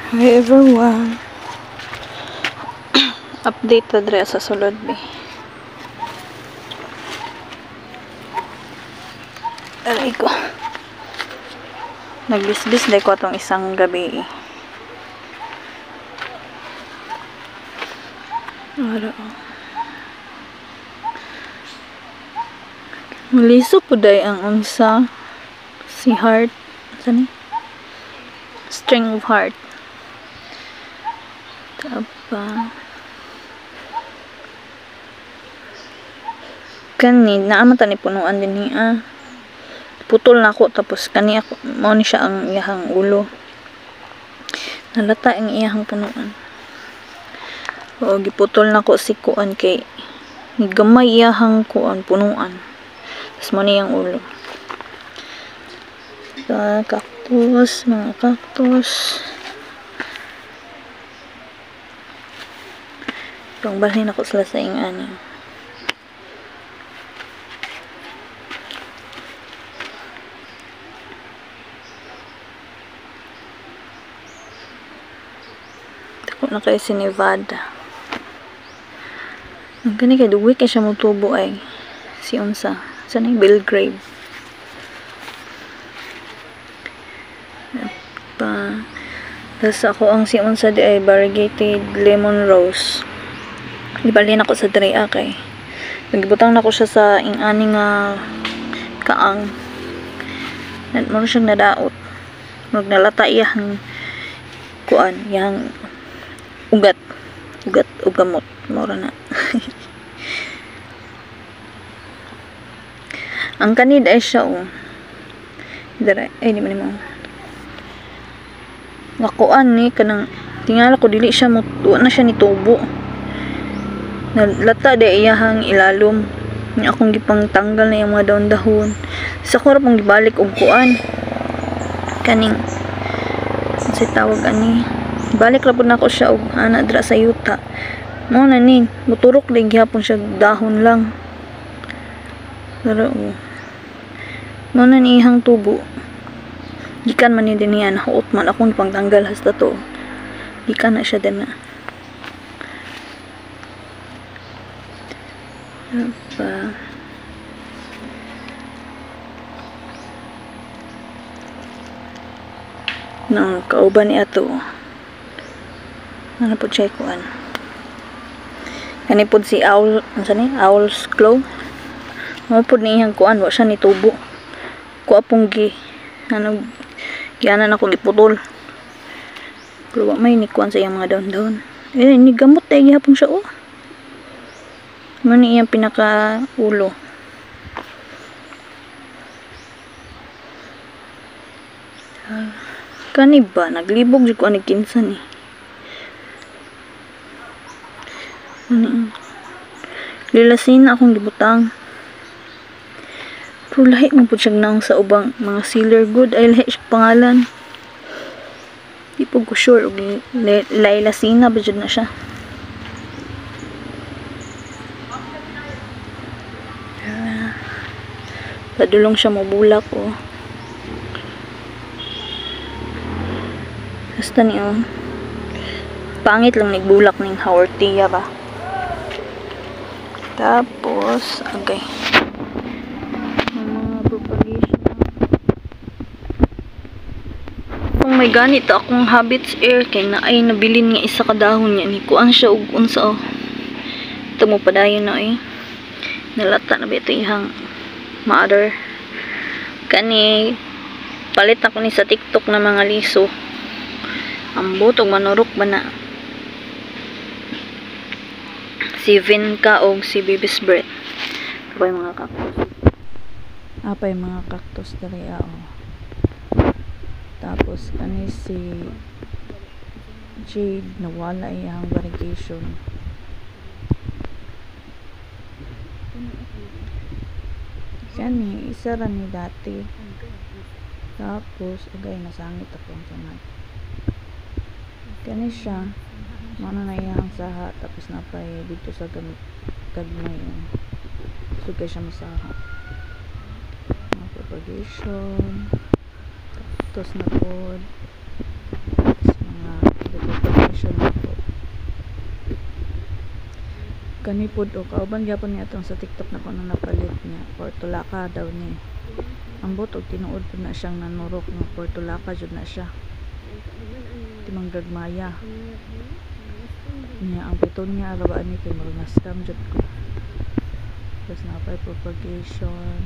Hi everyone. Update ta dre sa sulod be. Aray ko. Nagbisbis day ko atong isang gabi. Ara. Muliso po day ang unsa si heart. Sani? String of heart. Tapa. Kani naamata ni punuan din niya. Putol na ako tapos kani ako mao ni siya ang iyahang ulo. Nalata ang iyahang punuan. O giputol na ko si kuan kay gamay iyahang kuan punuan. Tapos mo ni ang ulo. Sa cactus, mga cactus. Pangbalhin ako sila sa ingani. Ako na kayo si Nevada. Ang gani kay duwi kay siya mutubo ay si unsa. Sana yung Belgrave. Pa. Tapos ako ang si unsa di ay variegated lemon rose. Ibalhin ako sa dre kay nagbutang na ko siya sa ingani nga kaang. Mo siyang nadaot. Magnalata iyang kuan, yang ugat ug gamot mura na. Ang kanid ay siya dira ay di man mo nakuan ni kanang tingala ko dili siya mo na siya ni tubo. Nalata de iyahang ilalom ni akong gipang tanggal na yung mga dahon-dahon sa ko ra pang gibalik og kuan kaning sa tawag ani balik ra pud nako siya og ana dra sa yuta mo na ni muturok din gyapon siya dahon lang pero mo na ni ihang tubo gikan man ni din niya nahuot man akong pangtanggal hasta to gikan na siya din na apa no kauban ni ato ano po check kuan kani pod si owl unsa ni owl's claw mo pod ni iyang kuan wa siya ni tubo ko apong gi ano gianan ako giputol pero wa may ni kuan sa iyang mga dahon-dahon ni gamot tay gihapon siya mo ni iyang pinaka ulo kani ba naglibog jud ko ani kinsan lilasin akong gibutang pero lahi mo po siya naong sa ubang mga sealer good ay lahi siya pangalan di po ko sure lailasina ba dyan na siya padulong siya mabulak basta niyo pangit lang nagbulak ng hawortia ba tapos okay mga propagation kung may ganito akong habits air kay na ay nabilin nga isa ka dahon niya ni kuan siya og unsa ito mo padayon na nalata na ba ito ihang mother kani palit ako ni sa TikTok na mga liso ambot og manurok ba na si Vinca og si Baby's Breath apay mga cactus dali tapos kani si Jade nawala iyang variegation kani isa ra ni dati tapos agay nasangit ako sa mat kani siya mana na iyang saha tapos napay dito sa gagmay sugay siya masaha mga propagation tapos na pod tapos mga Kanipod o kauban gyapon niya atong sa TikTok na kuno napalit niya Portulaca daw ni. Ambot og tinuod pud na siyang nanurok nga Portulaca jud na siya. Timang gagmaya. Niya ang piton niya arabaan ni kay murag na scam jud ko. Tapos napay propagation.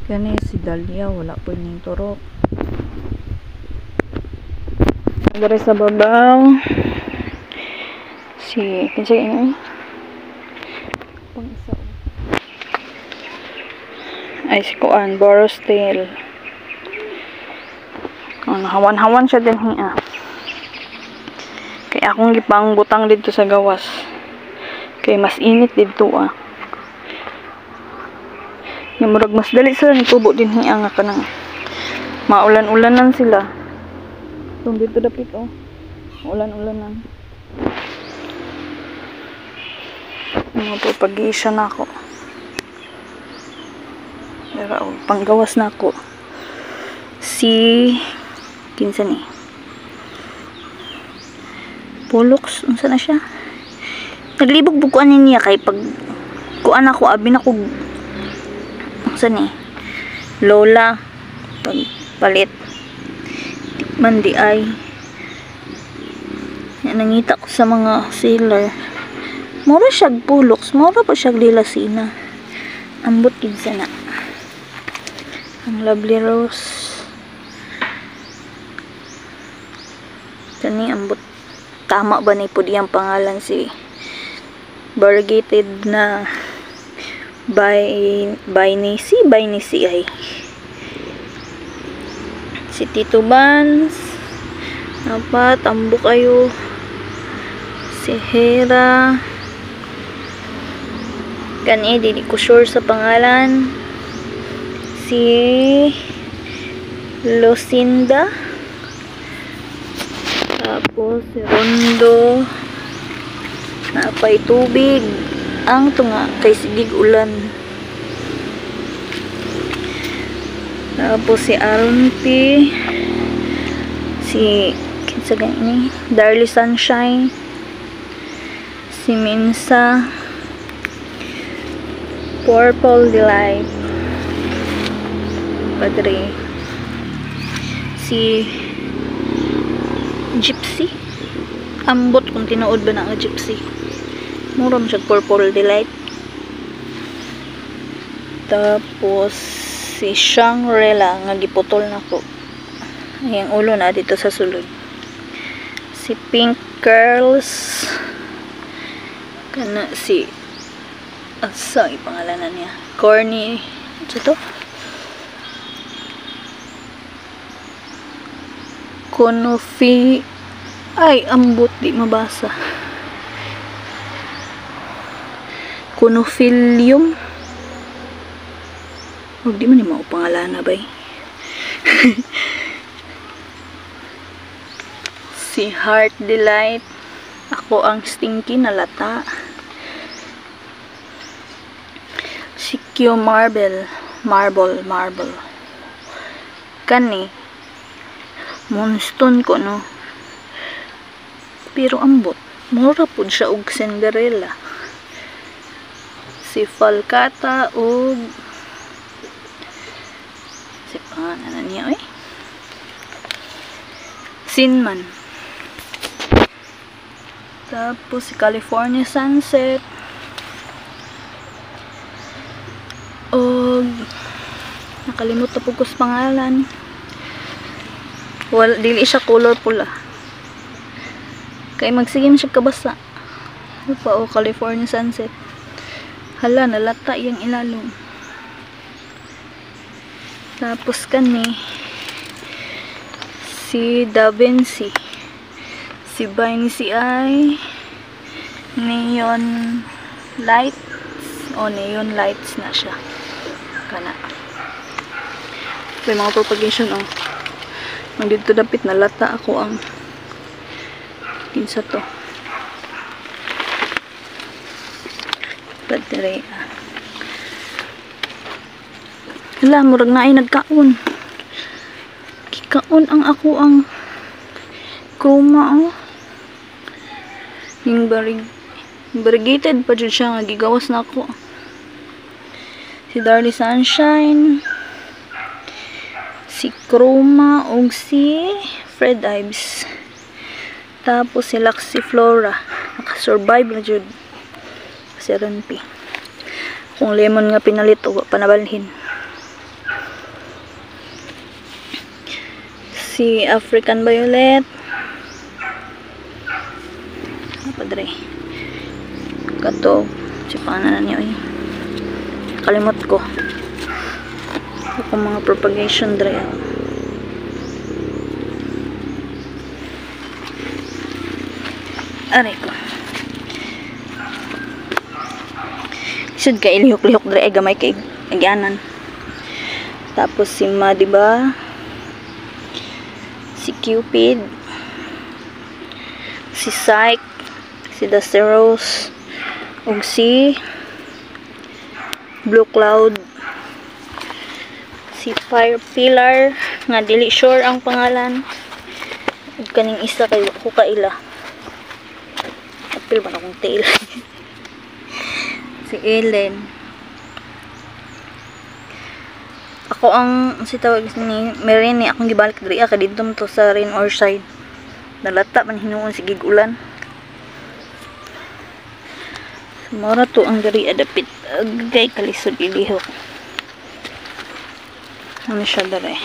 Kani si Dalia wala po ning turok. Dari sa babaw si kinsa ini pang isa ay si Kuan Boros tail hawan-hawan siya din hiya kay akong gipang butang dito sa gawas kay mas init dito yung murag mas dali sila ni tubo din hiya nga kanang maulan-ulanan sila. Itong dito dapit ulan-ulanan. Mga propagation ako. Pero panggawas na ako. Si kinsa ni? Pulux, unsa na siya? Naglibog bukuan niya kay pag kuan ako abi na ko unsa ni? Lola pag palit mandi ay nangita ko sa mga seller mura siyag pulox mura pa siyag lilasina ambot gid sana ang lovely rose kani ambot tama ba ni pud iyang pangalan si variegated na by Nisi ay si Tito Bans dapat tambo kayo si Hera kani di ko sure sa pangalan si Lucinda tapos si Rondo napay tubig ang tunga kay sigig ulan tapos si Arunti si kinsa gani Darly Sunshine si Minsa Purple Delight Padre si Gypsy ambot kung tinuod ba na nga Gypsy mura mo siya Purple Delight tapos si Shangri-La nga giputol na ko yung ulo na dito sa sulod si Pink Curls kana si asa ipangalanan niya Corny ito to Conofi ay ambot di mabasa Conofilium huwag di man yung mga pangalan na bay si Heart Delight ako ang stinky na lata si Q Marble kani Moonstone ko no pero ambot mura po siya og Cinderella si Falcata og si pangalan niya Sinman tapos si California Sunset og nakalimot na po ko sa pangalan dili siya color pula kay magsigim siya kabasa pa California Sunset hala nalata yung ilalong tapos kani si Da Vinci si Vinci ay neon lights o neon lights na siya kana may mga propagation nandito dapit nalata ako ang kinsa to battery hala murag na ay nagkaon kikaon ang ako ang chroma Yung variegated pa dyan siya nga gigawas na ako. Si Darly Sunshine, si Chroma ug si Fred Ives. Tapos si Laxiflora naka-survive na jud si RNP. Kung lemon nga pinalit o panabalhin. Si African Violet, padre kato si paano niyo eh, kalimot ko ako mga propagation dre. Aray ko sud kay lihok-lihok dre ay gamay kay agyanan. Tapos si diba, si Cupid, si Psyche, si Dusty Rose, ug si Blue Cloud, si Fire Pillar nga dili sure ang pangalan, ug kaning isa kay ko kaila apil ba na kong tail. Si Ellen. Ako ang si tawag ni Merini akong gibalik diri ka dito to sa Rain or Side. Nalata man hinuon si gig-ulan. Mora to ang diri adapit agay kalisod ilihok. Ano siya dere?